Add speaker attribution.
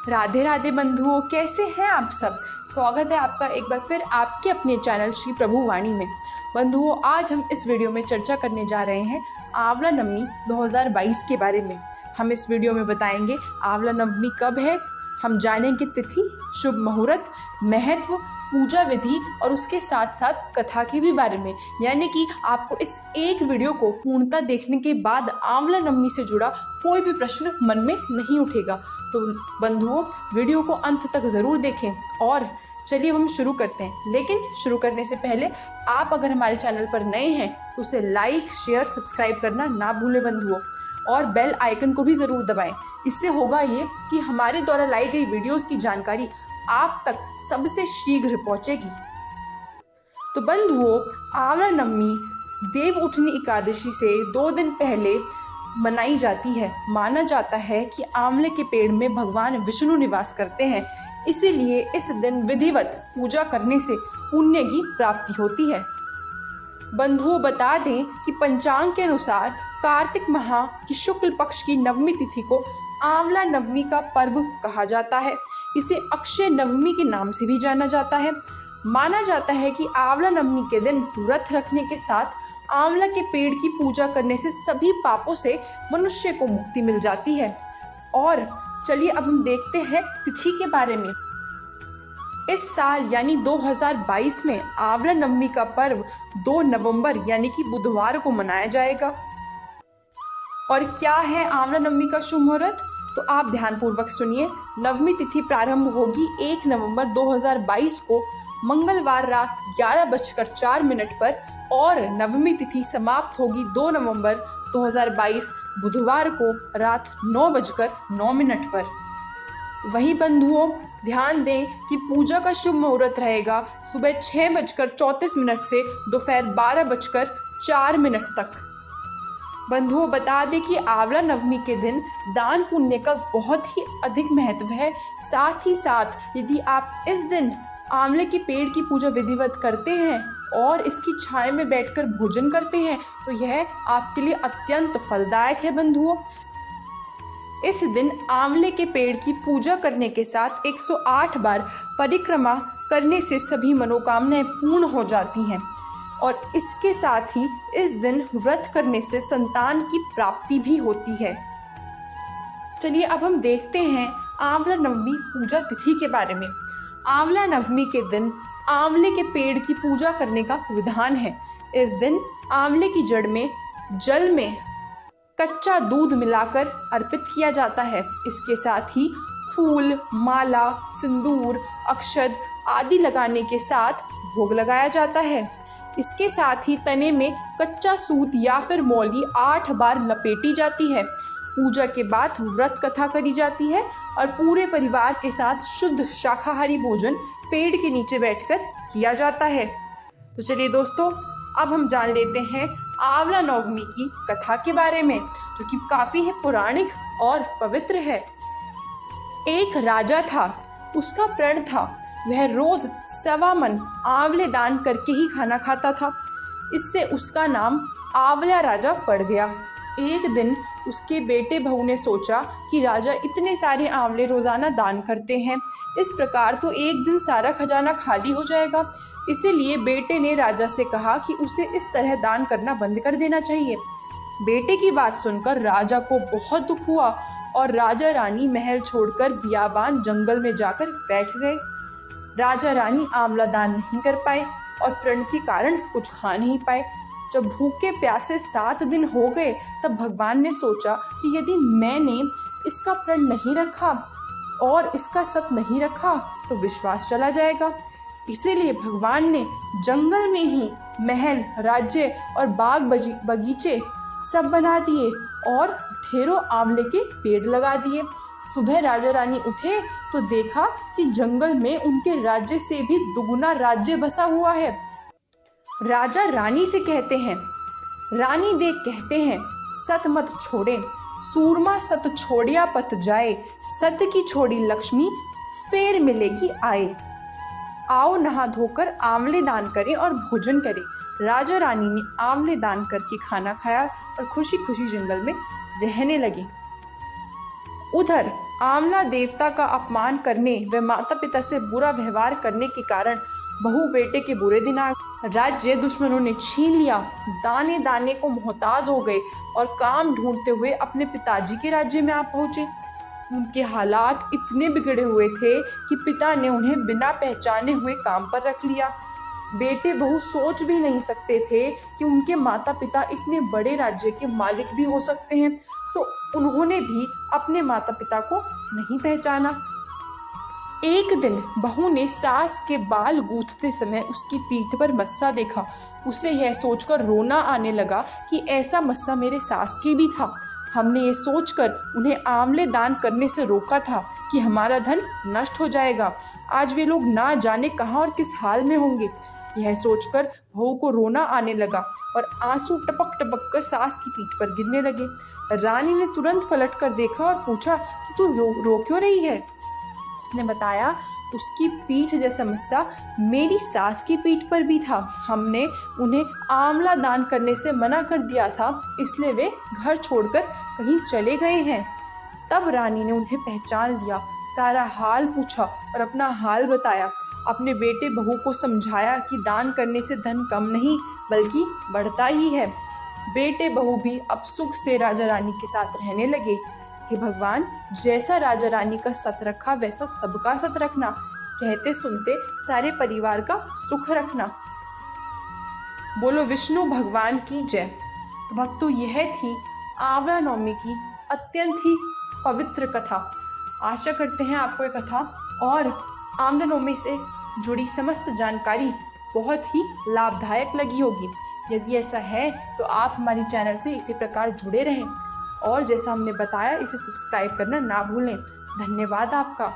Speaker 1: राधे राधे बंधुओं, कैसे हैं आप सब। स्वागत है आपका एक बार फिर आपके अपने चैनल श्री प्रभु वाणी में। बंधुओं, आज हम इस वीडियो में चर्चा करने जा रहे हैं आंवला नवमी 2022 के बारे में। हम इस वीडियो में बताएंगे आंवला नवमी कब है, हम जानेंगे तिथि, शुभ मुहूर्त, महत्व, पूजा विधि और उसके साथ साथ कथा के भी बारे में। यानी कि आपको इस एक वीडियो को पूर्णतः देखने के बाद आंवला नवमी से जुड़ा कोई भी प्रश्न मन में नहीं उठेगा। तो बंधुओं, वीडियो को अंत तक ज़रूर देखें। और चलिए हम शुरू करते हैं। लेकिन शुरू करने से पहले आप अगर हमारे चैनल पर नए हैं तो उसे लाइक, शेयर, सब्सक्राइब करना ना भूलें बंधुओं, और बेल आइकन को भी ज़रूर दबाएं। इससे होगा ये कि हमारे द्वारा लाई गई वीडियोस की जानकारी आप तक सबसे शीघ्र पहुंचेगी। तो बंधुओं, आंवला नवमी देव उठनी एकादशी से 2 दिन पहले मनाई जाती है। माना जाता है कि आंवले के पेड़ में भगवान विष्णु निवास करते हैं, इसीलिए इस दिन विधिवत पूजा करने से पुण्य की प्राप्ति होती है। बंधुओं, बता दें कि पंचांग के अनुसार कार्तिक माह की शुक्ल पक्ष की नवमी तिथि को आंवला नवमी का पर्व कहा जाता है। इसे अक्षय नवमी के नाम से भी जाना जाता है। माना जाता है कि आंवला नवमी के दिन व्रत रखने के साथ आंवला के पेड़ की पूजा करने से सभी पापों से मनुष्य को मुक्ति मिल जाती है। और चलिए अब हम देखते हैं तिथि के बारे में। इस साल यानी 2022 में आंवला नवमी का पर्व 2 नवंबर यानी कि बुधवार को मनाया जाएगा। और क्या है आंवला नवमी का शुभ मुहूर्त, तो आप ध्यानपूर्वक सुनिए। नवमी तिथि प्रारंभ होगी 1 नवंबर 2022 को मंगलवार रात 11:04 पर और नवमी तिथि समाप्त होगी 2 नवंबर 2022 बुधवार को रात 9:09 पर। वहीं बंधुओं, ध्यान दें कि पूजा का शुभ मुहूर्त रहेगा सुबह 6:34 से दोपहर 12:04 तक। बंधुओं, बता दें कि आंवला नवमी के दिन दान पुण्य का बहुत ही अधिक महत्व है। साथ ही साथ यदि आप इस दिन आंवले के पेड़ की पूजा विधिवत करते हैं और इसकी छाया में बैठकर भोजन करते हैं तो यह आपके लिए अत्यंत फलदायक है। बंधुओं, इस दिन आंवले के पेड़ की पूजा करने के साथ 108 बार परिक्रमा करने से सभी मनोकामनाएं पूर्ण हो जाती हैं। और इसके साथ ही इस दिन व्रत करने से संतान की प्राप्ति भी होती है। चलिए अब हम देखते हैं आंवला नवमी पूजा तिथि के बारे में। आंवला नवमी के दिन आंवले के पेड़ की पूजा करने का विधान है। इस दिन आंवले की जड़ में जल में कच्चा दूध मिलाकर अर्पित किया जाता है। इसके साथ ही फूल, माला, सिंदूर, अक्षत आदि लगाने के साथ भोग लगाया जाता है। इसके साथ ही तने में कच्चा सूत या फिर मौली 8 बार लपेटी जाती है। पूजा के बाद व्रत कथा करी जाती है और पूरे परिवार के साथ शुद्ध शाकाहारी भोजन पेड़ के नीचे बैठकर किया जाता है। तो चलिए दोस्तों, अब हम जान लेते हैं आंवला नवमी की कथा के बारे में, जो कि काफ़ी है पौराणिक और पवित्र है। एक राजा था, उसका प्रण था वह रोज 1.25 मन आंवले दान करके ही खाना खाता था। इससे उसका नाम आंवला राजा पड़ गया। एक दिन उसके बेटे बहू ने सोचा कि राजा इतने सारे आंवले रोज़ाना दान करते हैं, इस प्रकार तो एक दिन सारा खजाना खाली हो जाएगा। इसीलिए बेटे ने राजा से कहा कि उसे इस तरह दान करना बंद कर देना चाहिए। बेटे की बात सुनकर राजा को बहुत दुख हुआ और राजा रानी महल छोड़कर बियाबान जंगल में जाकर बैठ गए। राजा रानी आंवला दान नहीं कर पाए और प्रण के कारण कुछ खा नहीं पाए। जब भूखे प्यासे 7 दिन हो गए तब भगवान ने सोचा कि यदि मैंने इसका प्रण नहीं रखा और इसका सत नहीं रखा तो विश्वास चला जाएगा। इसीलिए भगवान ने जंगल में ही महल, राज्य और बाग बगीचे सब बना दिए और ढेरों आंवले के पेड़ लगा दिए। सुबह राजा रानी उठे तो देखा कि जंगल में उनके राज्य से भी दुगुना राज्य बसा हुआ है। राजा रानी से कहते हैं, रानी देख कहते हैं, सत मत छोड़े, सूरमा सत छोड़िया पत जाए, सत की छोड़ी लक्ष्मी फेर मिलेगी आए। आओ नहा धोकर आंवले दान करें और भोजन करें। राजा रानी ने आंवले दान करके खाना खाया और खुशी खुशी जंगल में रहने लगे। उधर आंवला देवता का अपमान करने व माता पिता से बुरा व्यवहार करने के कारण बहू बेटे के बुरे दिन आ गए। राज्य दुश्मनों ने छीन लिया, दाने दाने को मोहताज हो गए और काम ढूंढते हुए अपने पिताजी के राज्य में आ पहुंचे। उनके हालात इतने बिगड़े हुए थे कि पिता ने उन्हें बिना पहचाने हुए काम पर रख लिया। बेटे बहू सोच भी नहीं सकते थे कि उनके माता पिता इतने बड़े राज्य के मालिक भी हो सकते हैं। सो उन्होंने भी अपने माता पिता को नहीं पहचाना। एक दिन बहू ने सास के बाल गूंथते समय उसकी पीठ पर मस्सा देखा। उसे यह सोचकर रोना आने लगा कि ऐसा मस्सा मेरे सास की भी था। हमने ये सोचकर उन्हें आंवले दान करने से रोका था कि हमारा धन नष्ट हो जाएगा। आज वे लोग ना जाने कहाँ और किस हाल में होंगे। यह सोचकर बहू को रोना आने लगा और आंसू टपक टपक कर सास की पीठ पर गिरने लगे। रानी ने तुरंत पलट कर देखा और पूछा कि तू रो क्यों रही है। उसने बताया उसकी पीठ जैसा मस्सा मेरी सास की पीठ पर भी था। हमने उन्हें आंवला दान करने से मना कर दिया था, इसलिए वे घर छोड़कर कहीं चले गए हैं। तब रानी ने उन्हें पहचान लिया, सारा हाल पूछा और अपना हाल बताया। अपने बेटे बहू को समझाया कि दान करने से धन कम नहीं बल्कि बढ़ता ही है। बेटे बहू भी अब सुख से राजा रानी के साथ रहने लगे। हे भगवान, जैसा राजा रानी का सत रखा वैसा सबका सत रखना, कहते सुनते सारे परिवार का सुख रखना। बोलो विष्णु भगवान की जय। तो भक्तों, यह थी आंवला नवमी की अत्यंत ही पवित्र कथा। आशा करते हैं आपको ये कथा और आंवला नवमी से जुड़ी समस्त जानकारी बहुत ही लाभदायक लगी होगी। यदि ऐसा है तो आप हमारे चैनल से इसी प्रकार जुड़े रहें और जैसा हमने बताया इसे सब्सक्राइब करना ना भूलें। धन्यवाद आपका।